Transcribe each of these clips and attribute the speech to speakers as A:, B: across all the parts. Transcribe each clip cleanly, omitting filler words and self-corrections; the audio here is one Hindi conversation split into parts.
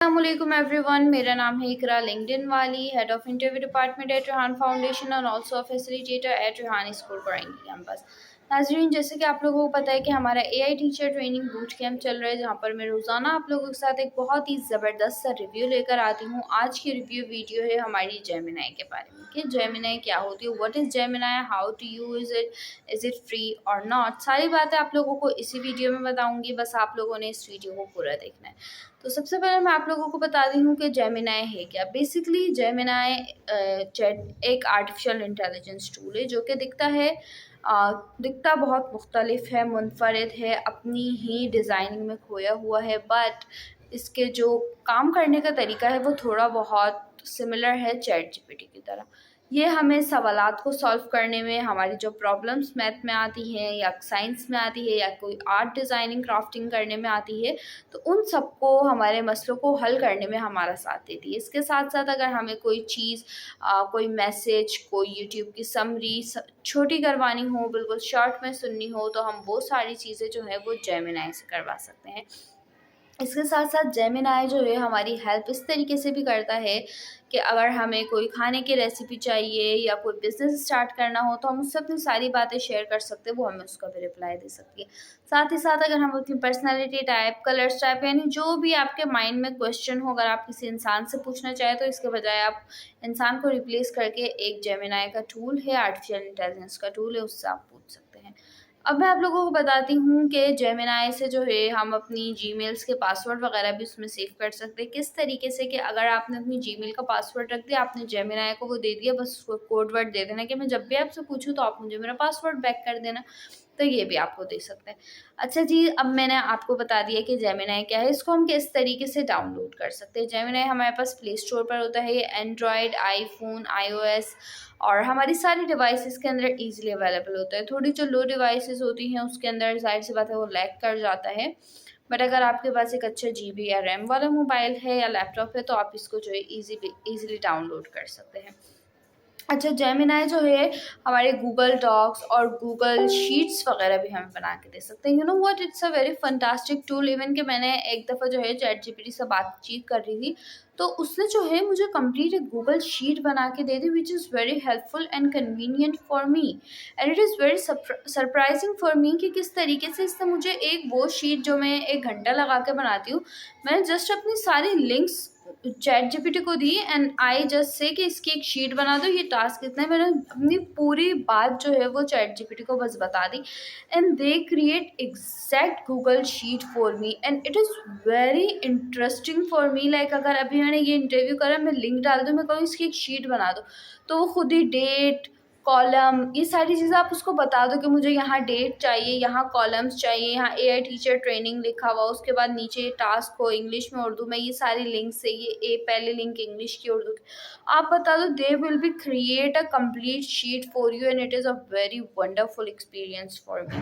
A: Assalamualaikum everyone, मेरा नाम है इकरा लिंक्डइन वाली, head of interview department at Rehan foundation और also a facilitator at Rehan school करेंगी कैंपस। नाजरीन, जैसे कि आप लोगों को पता है कि हमारा AI teacher training boot camp चल रहा है, जहां पर मैं रोज़ाना आप लोगों के साथ एक बहुत ही ज़बरदस्त सा रिव्यू लेकर आती हूं। आज की रिव्यू वीडियो है हमारी जेमिनाई के बारे में कि जेमिनाई क्या होती है, what is Gemini, how to use it, is it free और नॉट। सारी बातें आप लोगों को इसी वीडियो में बताऊँगी, बस आप लोगों ने इस वीडियो को पूरा देखना है। तो सबसे पहले मैं आप लोगों को बता दी हूँ कि जेमिनाई है क्या। बेसिकली जेमिनाई चैट एक आर्टिफिशियल इंटेलिजेंस टूल है जो कि दिखता बहुत मुख्तलिफ है, मुनफरद है, अपनी ही डिज़ाइनिंग में खोया हुआ है, बट इसके जो काम करने का तरीका है वो थोड़ा बहुत सिमिलर है चैट जीपीटी की तरह। ये हमें सवालात को सॉल्व करने में, हमारी जो प्रॉब्लम्स मैथ में आती हैं या साइंस में आती है या कोई आर्ट डिज़ाइनिंग क्राफ्टिंग करने में आती है, तो उन सबको, हमारे मसलों को हल करने में हमारा साथ देती है। इसके साथ साथ अगर हमें कोई चीज़, कोई मैसेज, कोई यूट्यूब की समरी छोटी करवानी हो, बिल्कुल शॉर्ट में सुननी हो, तो हम वो सारी चीज़ें जो है वो जेमिनाई से करवा सकते हैं। इसके साथ साथ जेमिनाई जो है हमारी हेल्प इस तरीके से भी करता है कि अगर हमें कोई खाने की रेसिपी चाहिए या कोई बिज़नेस स्टार्ट करना हो, तो हम उससे अपनी सारी बातें शेयर कर सकते हैं, वो हमें उसका भी रिप्लाई दे सकती है। साथ ही साथ अगर हम अपनी पर्सनैलिटी टाइप, कलर्स टाइप, यानी जो भी आपके माइंड में क्वेश्चन हो, अगर आप किसी इंसान से पूछना चाहें, तो इसके बजाय आप इंसान को रिप्लेस करके एक जेमिनाई का टूल है, आर्टिफिशियल इंटेलिजेंस का टूल है, उससे आप पूछ सकते हैं। अब मैं आप लोगों को बताती हूँ कि जेमिनाई से जो है हम अपनी जीमेल्स के पासवर्ड वगैरह भी उसमें सेव कर सकते हैं। किस तरीके से कि अगर आपने अपनी जीमेल का पासवर्ड रख दिया, आपने जेमिनाई को वो दे दिया, बस उसको कोड वर्ड दे देना कि मैं जब भी आपसे पूछूँ तो आप मुझे मेरा पासवर्ड बैक कर देना, तो ये भी आपको दे सकते हैं। अच्छा जी, अब मैंने आपको बता दिया कि जेमिनाई क्या है, इसको हम किस तरीके से डाउनलोड कर सकते हैं। जेमिनाई हमारे पास प्ले स्टोर पर होता है, ये एंड्रॉयड, आईफोन, iOS और हमारी सारी डिवाइसेस के अंदर ईजिली अवेलेबल होता है। थोड़ी जो लो डिवाइसेस होती हैं उसके अंदर ज़ाहिर सी बात है वो लैग कर जाता है, बट अगर आपके पास एक अच्छा जीबी या रैम वाला मोबाइल है या लैपटॉप है, तो आप इसको जो है ईजिली डाउनलोड कर सकते हैं। अच्छा, जेमिनाई जो है हमारे गूगल डॉक्स और गूगल शीट्स वगैरह भी हमें बना के दे सकते हैं। You know what, it's a very fantastic tool. Even कि मैंने एक दफ़ा जो है चैट जीपीटी से बातचीत कर रही थी, तो उसने जो है मुझे कंप्लीट एक गूगल शीट बना के दे दी, which is very helpful and convenient for me, and it is very surprising for me कि किस तरीके से इसने मुझे एक वो शीट जो मैं 1 घंटा लगा के बनाती हूँ, मैंने जस्ट अपनी सारी लिंक्स चैट जीपीटी को दी एंड आई जस्ट से कि इसकी एक शीट बना दो, ये टास्क इतना है। मैंने अपनी पूरी बात जो है वो चैट जीपीटी को बस बता दी, and they create exact Google sheet for me, and it is very interesting for me. Like अगर अभी मैंने ये इंटरव्यू करा, मैं लिंक डाल दूँ, मैं कहूँ इसकी एक शीट बना दो, तो वो खुद ही डेट, कॉलम, ये सारी चीज़ें आप उसको बता दो कि मुझे यहाँ डेट चाहिए, यहाँ कॉलम्स चाहिए, यहाँ एआई टीचर ट्रेनिंग लिखा हुआ, उसके बाद नीचे टास्क हो इंग्लिश में, उर्दू में, ये सारी लिंक्स है, ये पहले लिंक इंग्लिश की, उर्दू की, आप बता दो, they will be create a complete sheet for you, and it is a very wonderful experience for me.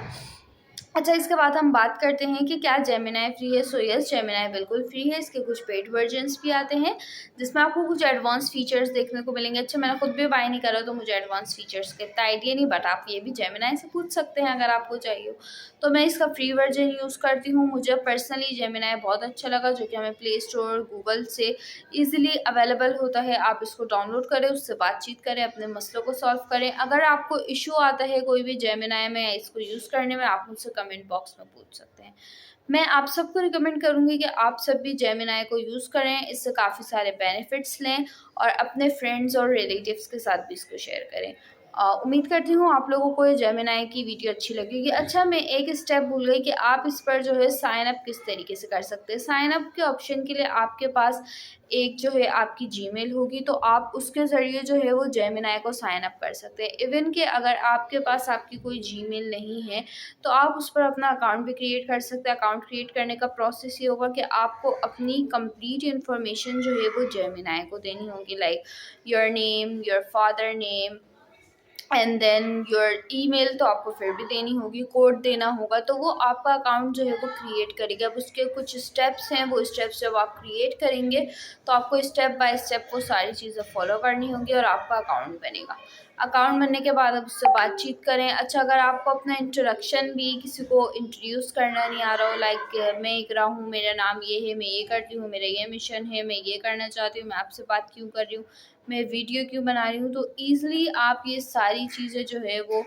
A: अच्छा, इसके बाद हम बात करते हैं कि क्या जेमिनाई फ्री है। सो यस, जेमिनाई बिल्कुल फ्री है। इसके कुछ पेड वर्जन्स भी आते हैं जिसमें आपको कुछ एडवांस फीचर्स देखने को मिलेंगे। अच्छा, मैंने खुद भी बाय नहीं करा तो मुझे एडवांस फीचर्स का इतना आइडिया नहीं, बट आप ये भी जेमिनाई से पूछ सकते हैं अगर आपको चाहिए हो। तो मैं इसका फ्री वर्जन यूज़ करती हूँ। मुझे पर्सनली जेमिनाई बहुत अच्छा लगा, जो कि हमें प्ले स्टोर, गूगल से ईज़िली अवेलेबल होता है। आप इसको डाउनलोड करें, उससे बातचीत करें, अपने मसलों को सॉल्व करें। अगर आपको इशू आता है कोई भी जेमिनाई में या इसको यूज़ करने में, आप मुझसे कमेंट बॉक्स में पूछ सकते हैं। मैं आप सबको रिकमेंड करूँगी कि आप सब भी जेमिनाई को यूज़ करें, इससे काफ़ी सारे बेनिफिट्स लें और अपने फ्रेंड्स और रिलेटिव्स के साथ भी इसको शेयर करें। उम्मीद करती हूँ आप लोगों को ये जेमिनाई की वीडियो अच्छी लगेगी। अच्छा, मैं एक स्टेप भूल गई कि आप इस पर जो है साइन अप किस तरीके से कर सकते हैं। साइन अप के ऑप्शन के लिए आपके पास एक जो है आपकी जीमेल होगी, तो आप उसके ज़रिए जो है वो जेमिनाई को साइन अप कर सकते हैं। इवन कि अगर आपके पास आपकी कोई जीमेल नहीं है, तो आप उस पर अपना अकाउंट भी क्रिएट कर सकते हैं। अकाउंट क्रिएट करने का प्रोसेस ये होगा कि आपको अपनी कंप्लीट इन्फॉर्मेशन जो है वो जेमिनाई को देनी होगी, like your name, your father name, and then your email तो आपको फिर भी देनी होगी, कोड देना होगा, तो वो आपका अकाउंट जो है वो क्रिएट करेगा। अब उसके कुछ स्टेप्स हैं, वो स्टेप्स जब आप क्रिएट करेंगे तो आपको स्टेप बाय स्टेप वो सारी चीज़ें फॉलो करनी होगी और आपका अकाउंट बनेगा। अकाउंट बनने के बाद आप उससे बातचीत करें। अच्छा, अगर आपको अपना इंट्रोडक्शन भी किसी को इंट्रोड्यूस करना नहीं आ रहा हो, लाइक मैं इकरा हूँ, मेरा नाम ये है, मैं ये करती हूँ, मेरा ये मिशन है, मैं ये करना चाहती हूँ, मैं आपसे बात क्यों कर रही हूँ, मैं वीडियो क्यों बना रही हूँ, तो ईज़िली आप ये सारी चीज़ें जो है वो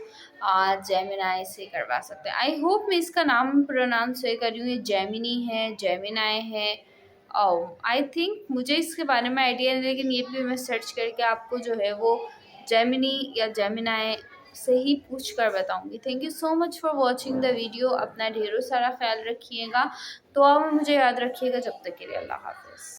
A: जेमिनाई से करवा सकते हैं। आई होप मैं इसका नाम प्रोनाउंस सही कर रही हूँ। ये जेमिनी है, जेमिनाई है। आई थिंक मुझे इसके बारे में आइडिया नहीं, लेकिन ये भी मैं सर्च करके आपको जो है वो जेमिनी या जेमिनाई से ही पूछ कर बताऊँगी। Thank you so much for watching the video. अपना ढेरों सारा ख्याल रखिएगा, तो आप मुझे याद रखिएगा। जब तक के लिए अल्लाह हाफ़िज़।